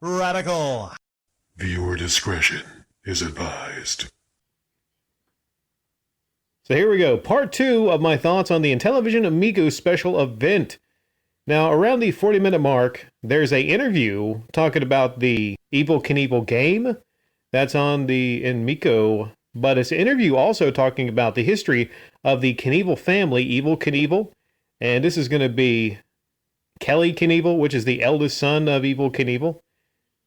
Radical. Viewer discretion is advised. So here we go. Part 2 of my thoughts on the Intellivision Amico Special Event. Now, around the 40-minute mark, there's an interview talking about the Evel Knievel game that's on the Amico, but it's an interview also talking about the history of the Knievel family, Evel Knievel, and this is going to be Kelly Knievel, which is the eldest son of Evel Knievel.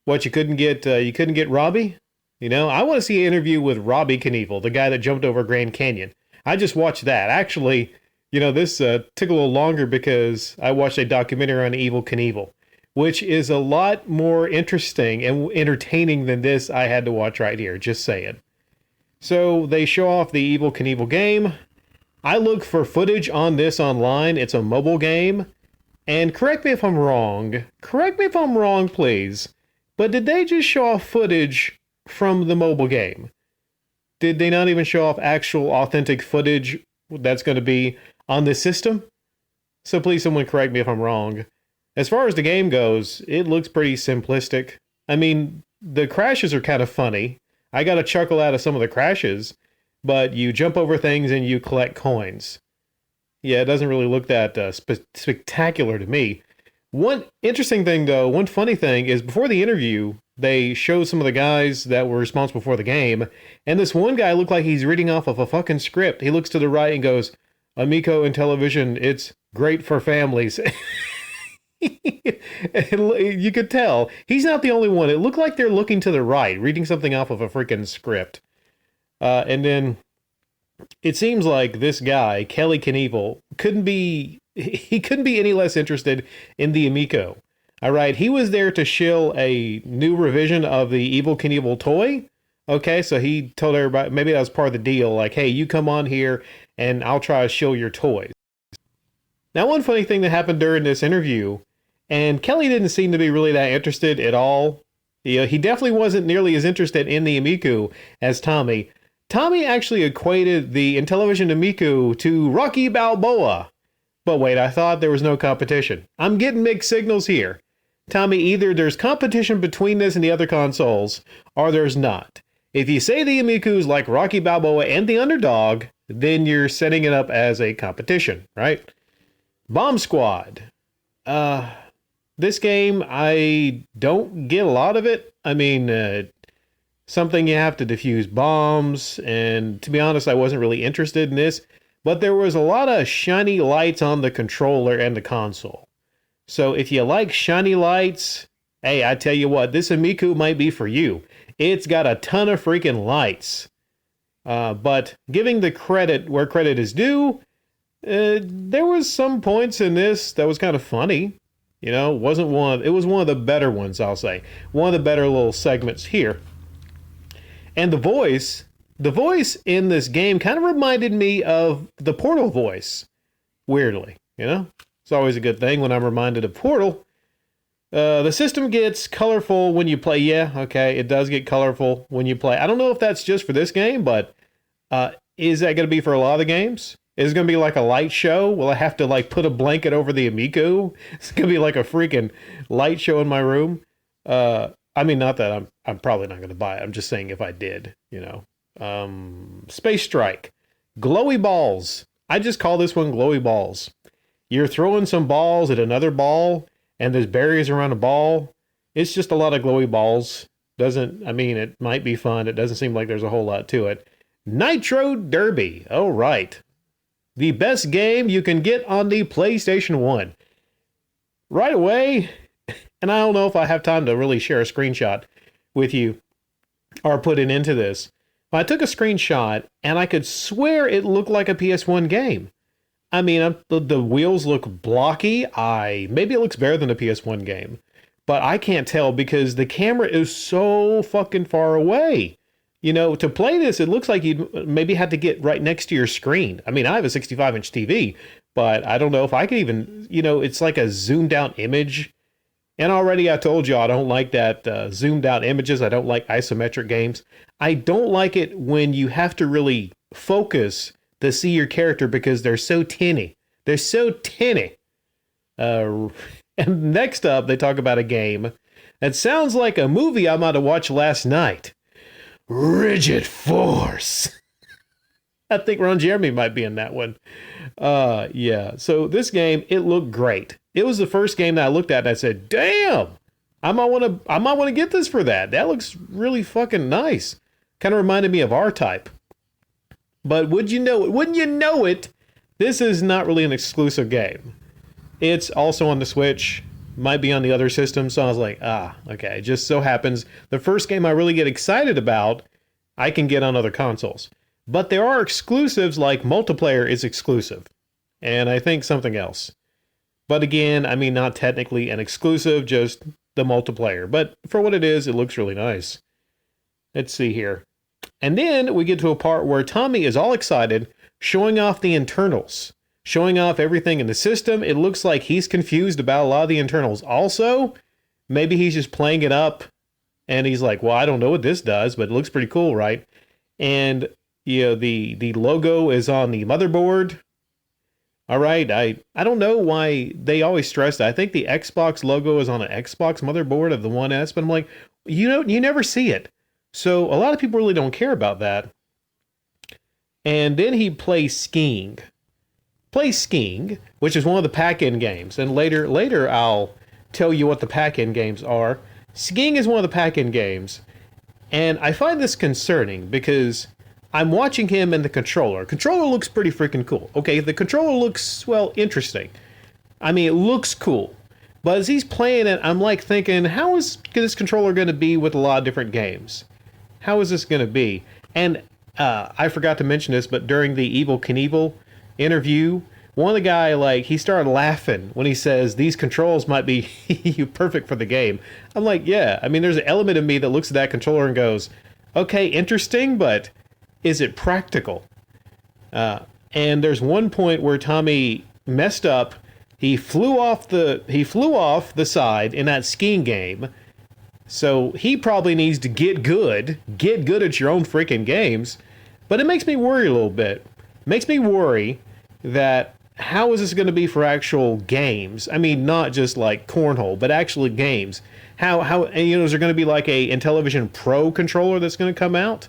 What, you couldn't get Robbie? You know, I want to see an interview with Robbie Knievel, the guy that jumped over Grand Canyon. I just watched that. Actually, you know, this took a little longer because I watched a documentary on Evel Knievel, which is a lot more interesting and entertaining than this I had to watch right here, just saying. So they show off the Evel Knievel game. I looked for footage on this online. It's a mobile game. And correct me if I'm wrong. Correct me if I'm wrong, please. But did they just show off footage from the mobile game? Did they not even show off actual authentic footage that's going to be on this system? So please someone correct me if I'm wrong. As far as the game goes, it looks pretty simplistic. I mean, the crashes are kind of funny. I got a chuckle out of some of the crashes, but you jump over things and you collect coins. Yeah, it doesn't really look that spectacular to me. One interesting thing, though, one funny thing is before the interview, they showed some of the guys that were responsible for the game, and this one guy looked like he's reading off of a fucking script. He looks to the right and goes, "Amico Intellivision, it's great for families." You could tell. He's not the only one. It looked like they're looking to the right, reading something off of a freaking script. And then it seems like this guy, Kelly Knievel, couldn't be any less interested in the Amico. All right, he was there to shill a new revision of the Evel Knievel toy. Okay, so he told everybody, maybe that was part of the deal, like, hey, you come on here and I'll try to shill your toys. Now, one funny thing that happened during this interview, and Kelly didn't seem to be really that interested at all. He definitely wasn't nearly as interested in the Amico as Tommy. Tommy actually equated the Intellivision Amico to Rocky Balboa. But wait, I thought there was no competition. I'm getting mixed signals here. Tommy, either there's competition between this and the other consoles, or there's not. If you say the Amico's like Rocky Balboa and the Underdog, then you're setting it up as a competition, right? Bomb Squad. This game, I don't get a lot of it. I mean, something you have to defuse bombs, and to be honest, I wasn't really interested in this, but there was a lot of shiny lights on the controller and the console. So if you like shiny lights, hey, I tell you what, this Amico might be for you. It's got a ton of freaking lights. But giving the credit where credit is due, there was some points in this that was kind of funny. You know, it was one of the better ones, I'll say. One of the better little segments here. And the voice in this game kind of reminded me of the Portal voice. Weirdly, you know? It's always a good thing when I'm reminded of Portal. The system gets colorful when you play. Yeah, okay, it does get colorful when you play. I don't know if that's just for this game, but is that going to be for a lot of the games? Is it going to be like a light show? Will I have to like put a blanket over the Amico? It's going to be like a freaking light show in my room. I mean, not that I'm probably not going to buy it. I'm just saying if I did, you know. Space Strike. Glowy balls. I just call this one glowy balls. You're throwing some balls at another ball, and there's barriers around a ball. It's just a lot of glowy balls. I mean, it might be fun. It doesn't seem like there's a whole lot to it. Nitro Derby. Oh, right. The best game you can get on the PlayStation 1. Right away, and I don't know if I have time to really share a screenshot with you or put it into this. I took a screenshot, and I could swear it looked like a PS1 game. I mean, the wheels look blocky. Maybe it looks better than a PS1 game, but I can't tell because the camera is so fucking far away. You know, to play this, it looks like you'd maybe have to get right next to your screen. I mean, I have a 65-inch TV, but I don't know if I could even, you know, it's like a zoomed out image. And already I told you I don't like that zoomed out images. I don't like isometric games. I don't like it when you have to really focus to see your character because they're so tinny. They're so tinny. And next up, they talk about a game That sounds like a movie I might have watched last night. Rigid Force. I think Ron Jeremy might be in that one. Yeah. So this game, it looked great. It was the first game that I looked at and I said, damn, I might want to get this for that. That looks really fucking nice. Kind of reminded me of R-Type. But wouldn't you know it, this is not really an exclusive game. It's also on the Switch, might be on the other system. So I was like, okay. It just so happens the first game I really get excited about, I can get on other consoles. But there are exclusives, like multiplayer is exclusive. And I think something else. But again, I mean, not technically an exclusive, just the multiplayer. But for what it is, it looks really nice. Let's see here. And then we get to a part where Tommy is all excited, showing off the internals. Showing off everything in the system. It looks like he's confused about a lot of the internals. Also, maybe he's just playing it up. And he's like, well, I don't know what this does, but it looks pretty cool, right? And, you know, the logo is on the motherboard. All right, I don't know why they always stress that. I think the Xbox logo is on an Xbox motherboard of the One S, but I'm like, you never see it. So a lot of people really don't care about that. And then he plays skiing. Which is one of the pack-in games. And later I'll tell you what the pack-in games are. Skiing is one of the pack-in games. And I find this concerning because I'm watching him and the controller. Controller looks pretty freaking cool. Okay, the controller looks, well, interesting. I mean, it looks cool. But as he's playing it, I'm like thinking, how is this controller going to be with a lot of different games? How is this going to be? And I forgot to mention this, but during the Evel Knievel interview, one of the guy, like, he started laughing when he says these controls might be perfect for the game. I'm like, yeah. I mean, there's an element of me that looks at that controller and goes, okay, interesting, but is it practical? And there's one point where Tommy messed up. He flew off the side in that skiing game. So he probably needs to get good at your own freaking games. But it makes me worry a little bit. It makes me worry that how is this going to be for actual games? I mean, not just like cornhole, but actually games. How is there going to be like a Intellivision Pro controller that's going to come out?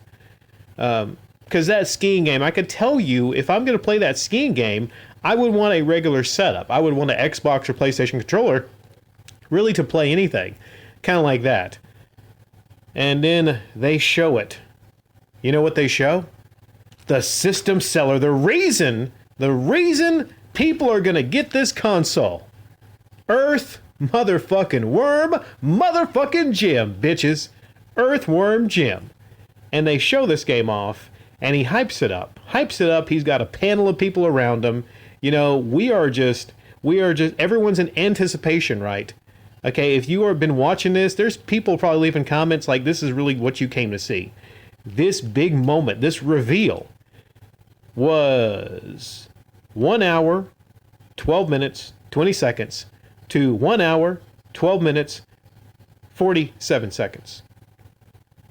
Because that skiing game, I could tell you, if I'm going to play that skiing game, I would want a regular setup. I would want an Xbox or PlayStation controller, really, to play anything. Kind of like that. And then they show it. You know what they show? The system seller. The reason people are going to get this console. Earth motherfucking worm motherfucking Jim, bitches. Earthworm Jim. And they show this game off. And he hypes it up. He's got a panel of people around him. You know, we are just, everyone's in anticipation, right? Okay, if you have been watching this, there's people probably leaving comments like this is really what you came to see. This big moment, this reveal was 1 hour, 12 minutes, 20 seconds to 1 hour, 12 minutes, 47 seconds.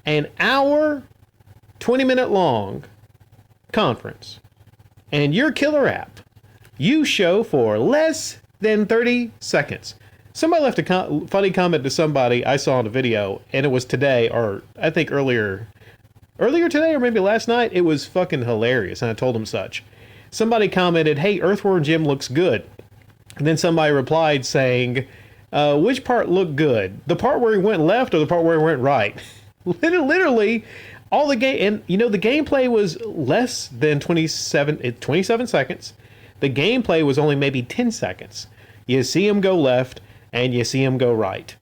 An hour, 20-minute long conference. And your killer app, you show for less than 30 seconds. Somebody left a funny comment to somebody I saw in a video, and it was today, or I think earlier today, or maybe last night. It was fucking hilarious, and I told him such. Somebody commented, hey, Earthworm Jim looks good. And then somebody replied saying, which part looked good? The part where he went left or the part where he went right? Literally, all the game, and you know, the gameplay was less than 27 seconds. The gameplay was only maybe 10 seconds. You see him go left, and you see him go right.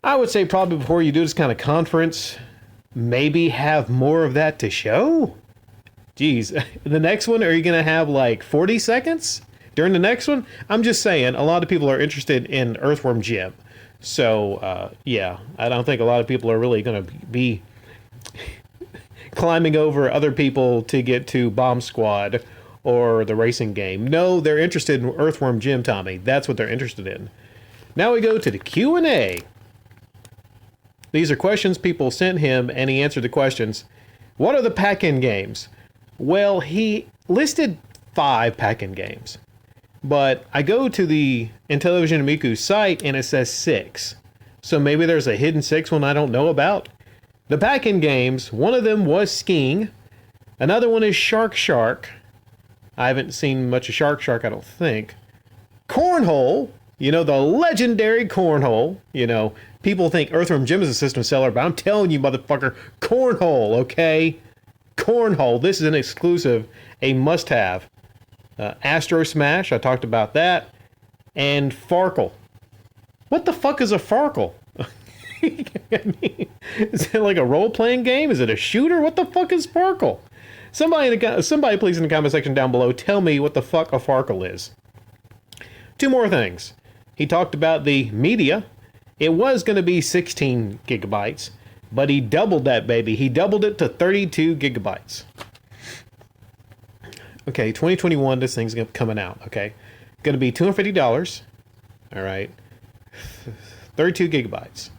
I would say probably before you do this kind of conference, maybe have more of that to show. Jeez, the next one, are you going to have like 40 seconds during the next one? I'm just saying, a lot of people are interested in Earthworm Jim. So, yeah, I don't think a lot of people are really going to be climbing over other people to get to Bomb Squad or the racing game. No, they're interested in Earthworm Jim, Tommy. That's what they're interested in. Now we go to the Q&A. These are questions people sent him, and he answered the questions. What are the pack-in games? Well, he listed 5 pack-in games. But I go to the Intellivision Amico site, and it says 6. So maybe there's a hidden sixth one I don't know about. The back-end games, one of them was skiing. Another one is Shark. I haven't seen much of Shark, I don't think. Cornhole, the legendary Cornhole. People think Earthworm Jim is a system seller, but I'm telling you, motherfucker, Cornhole, okay? Cornhole, this is an exclusive, a must-have. Astro Smash, I talked about that. And Farkle. What the fuck is a Farkle? Is it like a role-playing game? Is it a shooter? What the fuck is Farkle? Somebody please in the comment section down below tell me what the fuck a Farkle is. Two more things. He talked about the media. It was going to be 16 gigabytes, but he doubled that baby. He doubled it to 32 gigabytes. Okay, 2021, this thing's coming out, okay? Going to be $250. All right. 32 gigabytes.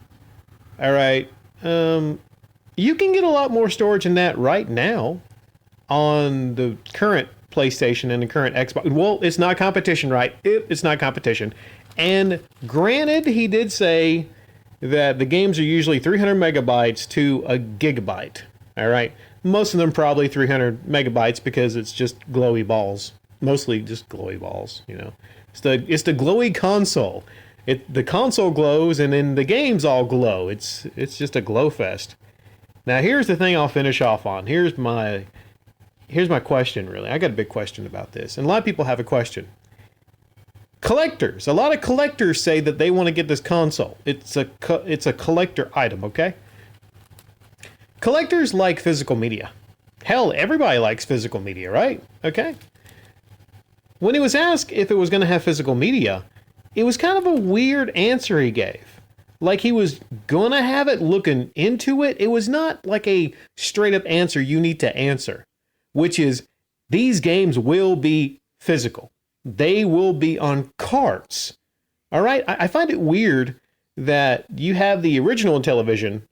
All right. You can get a lot more storage than that right now on the current PlayStation and the current Xbox. Well, it's not competition, right? It's not competition. And granted, he did say that the games are usually 300 megabytes to a gigabyte. All right. Most of them probably 300 megabytes because it's just glowy balls. Mostly just glowy balls, It's the glowy console. The console glows and then the games all glow. It's just a glow fest. Now here's the thing I'll finish off on. Here's my question, really. I got a big question about this. And a lot of people have a question. Collectors. A lot of collectors say that they want to get this console. It's a collector item, okay? Collectors like physical media. Hell, everybody likes physical media, right? Okay? When he was asked if it was going to have physical media, it was kind of a weird answer he gave. Like he was going to have it looking into it. It was not like a straight up answer you need to answer, which is these games will be physical. They will be on carts. All right. I find it weird that you have the original Intellivision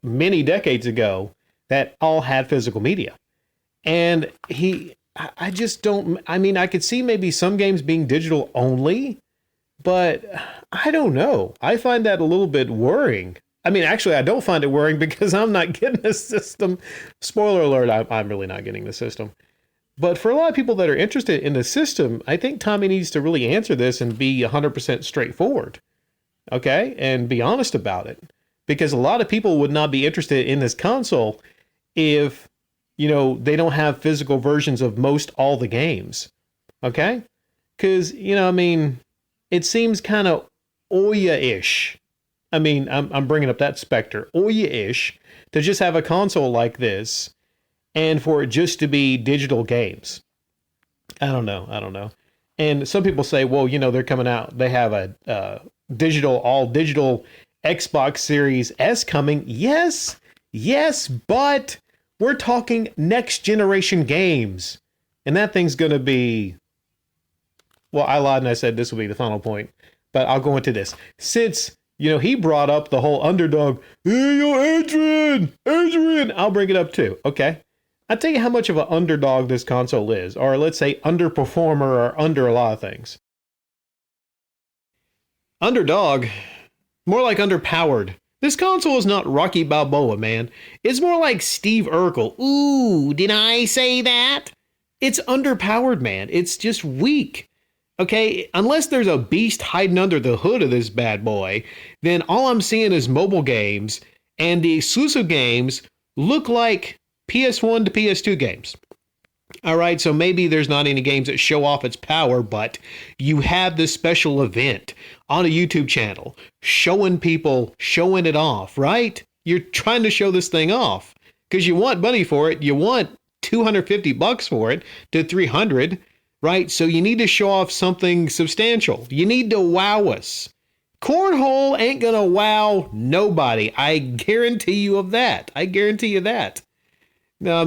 many decades ago that all had physical media. And I just don't, I could see maybe some games being digital only, but I don't know. I find that a little bit worrying. Actually, I don't find it worrying because I'm not getting the system. Spoiler alert, I'm really not getting the system. But for a lot of people that are interested in the system, I think Tommy needs to really answer this and be 100% straightforward. Okay? And be honest about it. Because a lot of people would not be interested in this console if, they don't have physical versions of most all the games. Okay? Because, it seems kind of Ouya-ish. I'm bringing up that specter. Ouya-ish to just have a console like this and for it just to be digital games. I don't know. And some people say, well, they're coming out. They have a all digital Xbox Series S coming. Yes, but we're talking next generation games. And that thing's going to be... Well, I lied and I said this will be the final point. But I'll go into this. Since, he brought up the whole underdog. Hey, yo, Adrian! I'll bring it up too. Okay. I'll tell you how much of an underdog this console is. Or let's say underperformer or under a lot of things. Underdog... More like underpowered. This console is not Rocky Balboa, man. It's more like Steve Urkel. Ooh, did I say that? It's underpowered, man. It's just weak. Okay, unless there's a beast hiding under the hood of this bad boy, then all I'm seeing is mobile games, and the exclusive games look like PS1 to PS2 games. All right, so maybe there's not any games that show off its power, but you have this special event on a YouTube channel showing it off, right? You're trying to show this thing off because you want money for it. You want $250 for it to 300, right? So you need to show off something substantial. You need to wow us. Cornhole ain't gonna wow nobody. I guarantee you of that. I guarantee you that. No,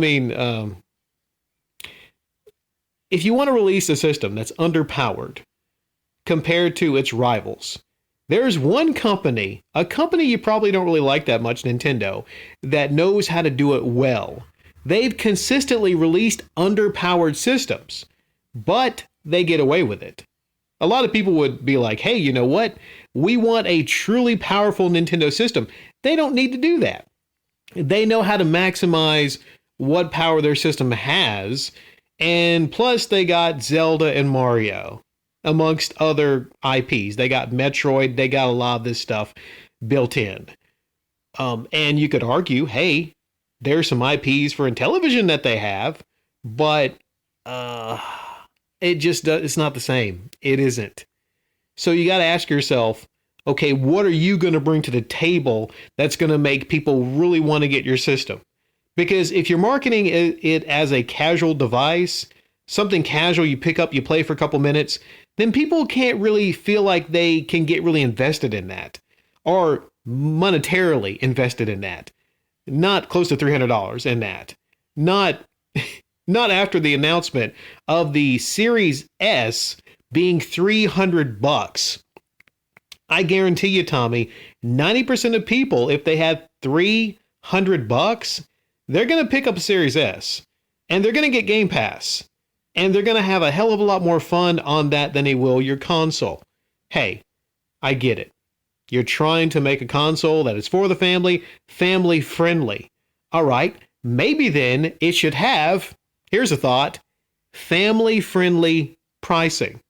if you want to release a system that's underpowered compared to its rivals, there's one company, a company you probably don't really like that much, Nintendo, that knows how to do it well. They've consistently released underpowered systems, but they get away with it. A lot of people would be like, hey, you know what? We want a truly powerful Nintendo system. They don't need to do that. They know how to maximize what power their system has. And plus, they got Zelda and Mario, amongst other IPs. They got Metroid. They got a lot of this stuff built in. And you could argue, hey, there's some IPs for Intellivision that they have, but it's not the same. It isn't. So you got to ask yourself, okay, what are you going to bring to the table that's going to make people really want to get your system? Because if you're marketing it as a casual device, something casual you pick up, you play for a couple minutes, then people can't really feel like they can get really invested in that or monetarily invested in that. Not close to $300 in that. Not after the announcement of the Series S being $300. I guarantee you, Tommy, 90% of people, if they have $300, they're going to pick up a Series S and they're going to get Game Pass and they're going to have a hell of a lot more fun on that than they will your console. Hey, I get it. You're trying to make a console that is for the family, family friendly. All right, maybe then it should have, here's a thought, family friendly pricing.